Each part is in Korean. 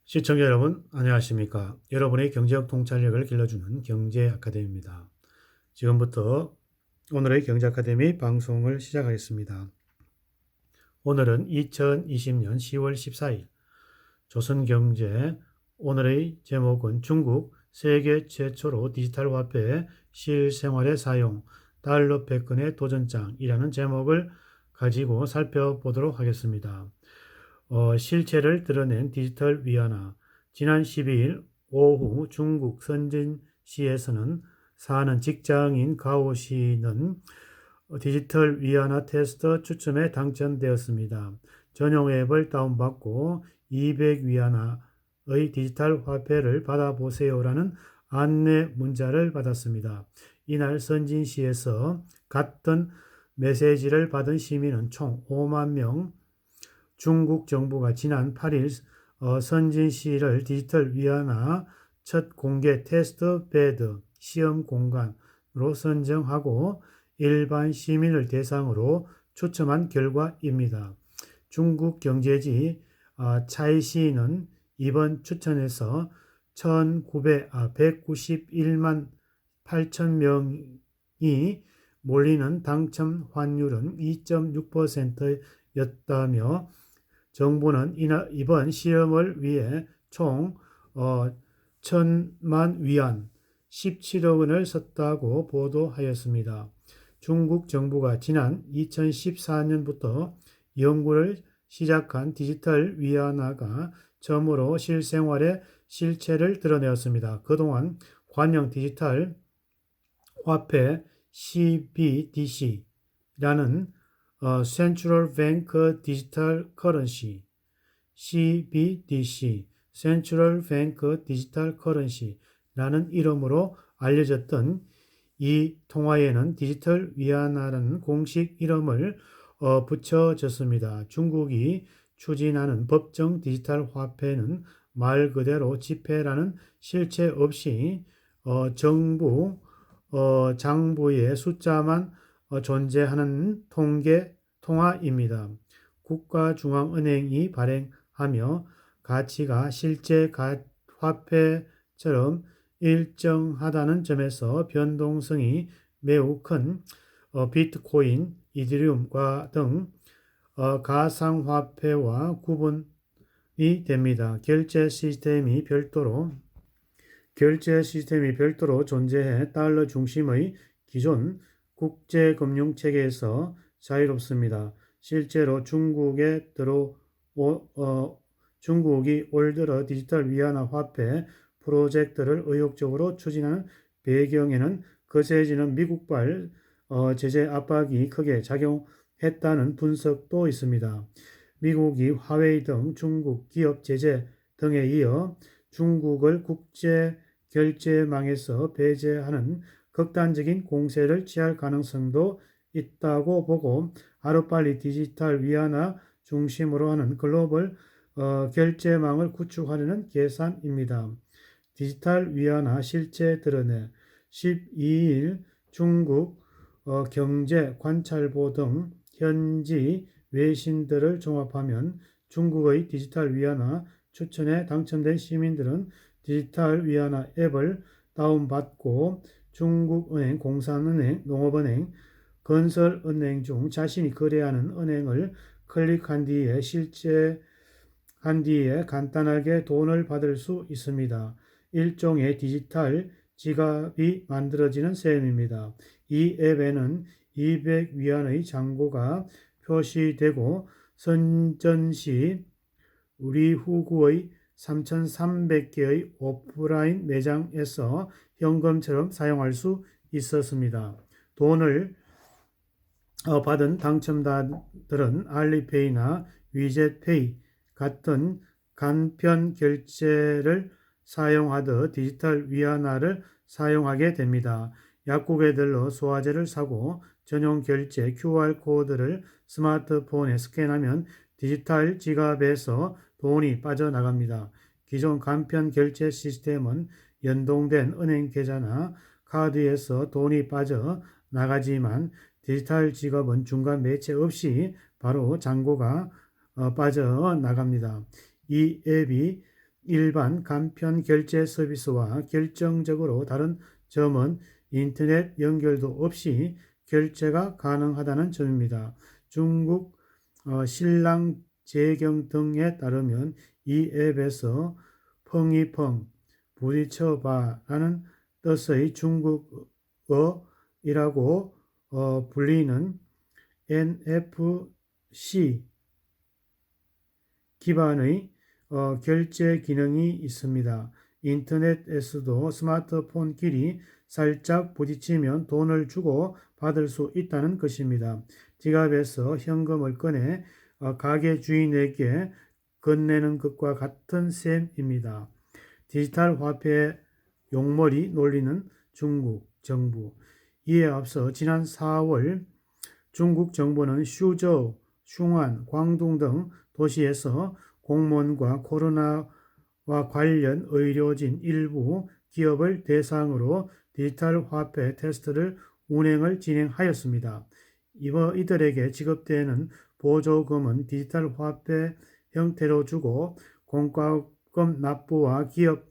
시청자 여러분, 안녕하십니까? 여러분의 경제적 통찰력을 길러주는 경제 아카데미입니다. 지금부터 오늘의 경제 아카데미 방송을 시작하겠습니다. 오늘은 2020년 10월 14일 조선경제. 오늘의 제목은 중국 세계 최초로 디지털 화폐 실생활에 사용 달러 패권의 도전장이라는 제목을 가지고 살펴보도록 하겠습니다. 실체를 드러낸 디지털 위안화. 지난 12일 오후 중국 선진시에서는 사는 직장인 가오 씨는 디지털 위안화 테스트 추첨에 당첨되었습니다. 전용 앱을 다운받고 200위안화의 디지털 화폐를 받아보세요라는 안내 문자를 받았습니다. 이날 선진시에서 같은 메시지를 받은 시민은 총 5만 명. 중국 정부가 지난 8일 선진시를 디지털 위안화 첫 공개 테스트 베드 시험 공간으로 선정하고 일반 시민을 대상으로 추첨한 결과입니다. 중국 경제지 차이시는 이번 추천에서 191만 8천 명이 몰리는 당첨 환율은 2.6%였다며 정부는 이번 시험을 위해 총 1,000만 위안 17억 원을 썼다고 보도하였습니다. 중국 정부가 지난 2014년부터 연구를 시작한 디지털 위안화가 처음으로 실생활의 실체를 드러내었습니다. 그동안 관영 디지털 화폐 CBDC라는 Central Bank Digital Currency, CBDC, Central Bank Digital Currency라는 이름으로 알려졌던 이 통화에는 디지털 위안화라는 공식 이름을 붙여졌습니다. 중국이 추진하는 법정 디지털 화폐는 말 그대로 지폐라는 실체 없이 정부 장부의 숫자만 존재하는 통화입니다. 국가중앙은행이 발행하며 가치가 실제 화폐처럼 일정하다는 점에서 변동성이 매우 큰 비트코인, 이더리움과 등 가상화폐와 구분이 됩니다. 결제 시스템이 별도로 존재해 달러 중심의 기존 국제금융체계에서 자유롭습니다. 실제로 중국이 올 들어 디지털 위안화 화폐 프로젝트를 의욕적으로 추진하는 배경에는 거세지는 미국발 제재 압박이 크게 작용했다는 분석도 있습니다. 미국이 화웨이 등 중국 기업 제재 등에 이어 중국을 국제 결제망에서 배제하는 극단적인 공세를 취할 가능성도 있다고 보고 하루빨리 디지털 위안화 중심으로 하는 글로벌 결제망을 구축하려는 계산입니다. 디지털 위안화 실제 드러내 12일 중국 경제관찰보 등 현지 외신들을 종합하면 중국의 디지털 위안화 추천에 당첨된 시민들은 디지털 위안화 앱을 다운받고 중국은행, 공산은행, 농업은행, 건설은행 중 자신이 거래하는 은행을 클릭한 뒤에 간단하게 돈을 받을 수 있습니다. 일종의 디지털 지갑이 만들어지는 셈입니다. 이 앱에는 200위안의 잔고가 표시되고 선전시 우리 후구의 3,300개의 오프라인 매장에서 현금처럼 사용할 수 있었습니다. 돈을 받은 당첨자들은 알리페이나 위젯페이 같은 간편 결제를 사용하듯 디지털 위안화를 사용하게 됩니다. 약국에 들러 소화제를 사고 전용 결제 QR코드를 스마트폰에 스캔하면 디지털 지갑에서 돈이 빠져나갑니다. 기존 간편 결제 시스템은 연동된 은행 계좌나 카드에서 돈이 빠져나가지만 디지털 지갑은 중간 매체 없이 바로 잔고가 빠져나갑니다. 이 앱이 일반 간편 결제 서비스와 결정적으로 다른 점은 인터넷 연결도 없이 결제가 가능하다는 점입니다. 중국 신랑 재경 등에 따르면 이 앱에서 펑이펑, 부딪혀봐라는 뜻의 중국어이라고 불리는 NFC 기반의 결제 기능이 있습니다. 인터넷에서도 스마트폰끼리 살짝 부딪히면 돈을 주고 받을 수 있다는 것입니다. 지갑에서 현금을 꺼내 가게 주인에게 건네는 것과 같은 셈입니다. 디지털 화폐 용머리 놀리는 중국 정부. 이에 앞서 지난 4월 중국 정부는 슈저우, 슝안, 광둥 등 도시에서 공무원과 코로나와 관련 의료진 일부 기업을 대상으로 디지털 화폐 테스트를 운행을 진행하였습니다. 이들에게 지급되는 보조금은 디지털 화폐 형태로 주고 공과금 납부와 기업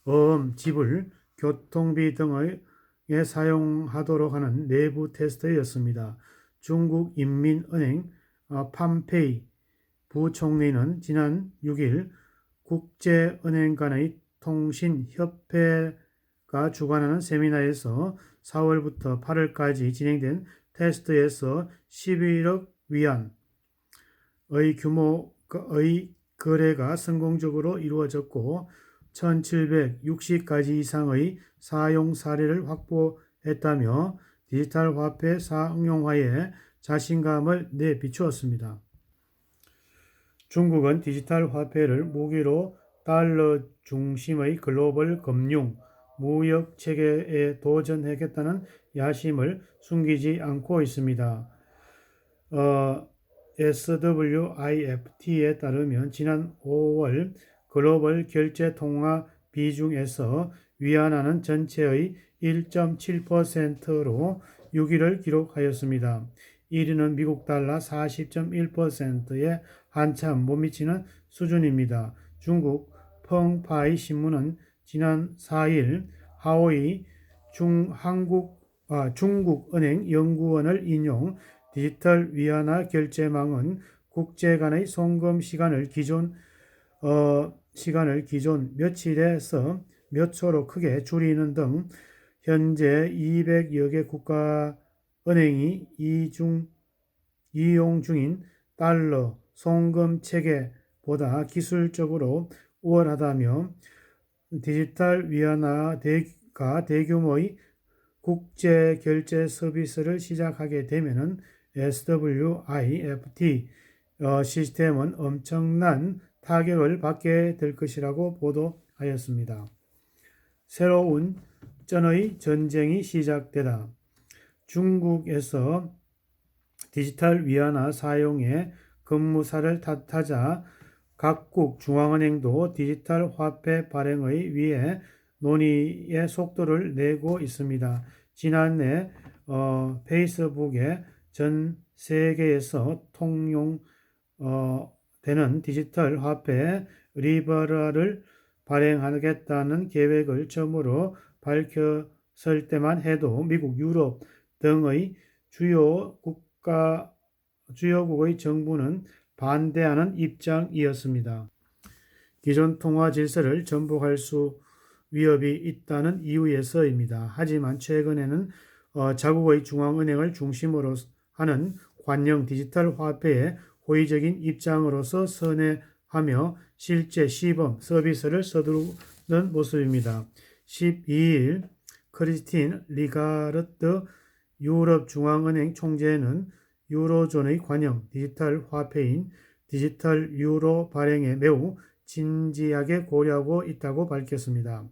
어음 지불, 교통비 등에 사용하도록 하는 내부 테스트였습니다. 중국 인민은행 판페이 부총리는 지난 6일 국제은행 간의 통신협회가 주관하는 세미나에서 4월부터 8월까지 진행된 테스트에서 11억 위안의 규모의 거래가 성공적으로 이루어졌고 1760가지 이상의 사용 사례를 확보했다며 디지털 화폐 사응용화에 자신감을 내비추었습니다. 중국은 디지털 화폐를 무기로 달러 중심의 글로벌 금융, 무역 체계에 도전하겠다는 야심을 숨기지 않고 있습니다. SWIFT에 따르면 지난 5월 글로벌 결제 통화 비중에서 위안화는 전체의 1.7%로 6위를 기록하였습니다. 1위는 미국 달러 40.1%에 한참 못 미치는 수준입니다. 중국 펑파이 신문은 지난 4일 하오이 중국은행 연구원을 인용 디지털 위안화 결제망은 국제 간의 송금 시간을 기존 며칠에서 몇 초로 크게 줄이는 등 현재 200여 개 국가은행이 이용 중인 달러 송금 체계보다 기술적으로 우월하다며 디지털 위안화가 대규모의 국제 결제 서비스를 시작하게 되면은 SWIFT 시스템은 엄청난 타격을 받게 될 것이라고 보도하였습니다. 새로운 전의 전쟁이 시작되다. 중국에서 디지털 위안화 사용에 급무사를 탓하자 각국 중앙은행도 디지털 화폐 발행의 위해 논의의 속도를 내고 있습니다. 지난해 페이스북에 전 세계에서 통용되는 디지털 화폐 리버라를 발행하겠다는 계획을 처음으로 밝혔을 때만 해도 미국, 유럽 등의 주요국의 정부는 반대하는 입장이었습니다. 기존 통화 질서를 전복할 수 위협이 있다는 이유에서입니다. 하지만 최근에는 자국의 중앙은행을 중심으로 하는 관영 디지털 화폐에 호의적인 입장으로서 선회하며 실제 시범 서비스를 서두르는 모습입니다. 12일 크리스틴 리가르드 유럽 중앙은행 총재는 유로존의 관영 디지털 화폐인 디지털 유로 발행에 매우 진지하게 고려하고 있다고 밝혔습니다.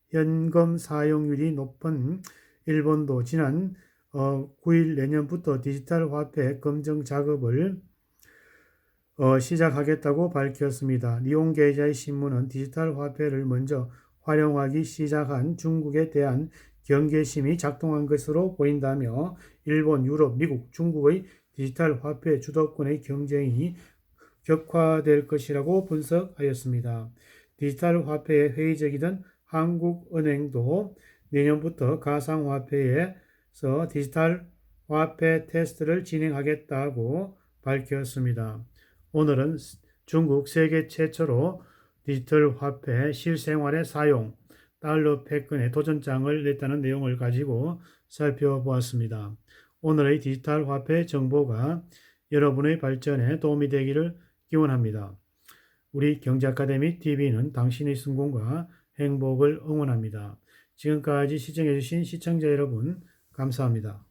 현금 사용률이 높은 일본도 지난 9일 내년부터 디지털 화폐 검증 작업을 시작하겠다고 밝혔습니다. 니혼게이자의 신문은 디지털 화폐를 먼저 활용하기 시작한 중국에 대한 경계심이 작동한 것으로 보인다며 일본, 유럽, 미국, 중국의 디지털 화폐 주도권의 경쟁이 격화될 것이라고 분석하였습니다. 디지털 화폐에 회의적이던 한국은행도 내년부터 가상화폐에서 디지털 화폐 테스트를 진행하겠다고 밝혔습니다. 오늘은 중국 세계 최초로 디지털 화폐 실생활의 사용, 달러 패권의 도전장을 냈다는 내용을 가지고 살펴보았습니다. 오늘의 디지털 화폐 정보가 여러분의 발전에 도움이 되기를 기원합니다. 우리 경제아카데미 TV는 당신의 성공과 행복을 응원합니다. 지금까지 시청해주신 시청자 여러분, 감사합니다.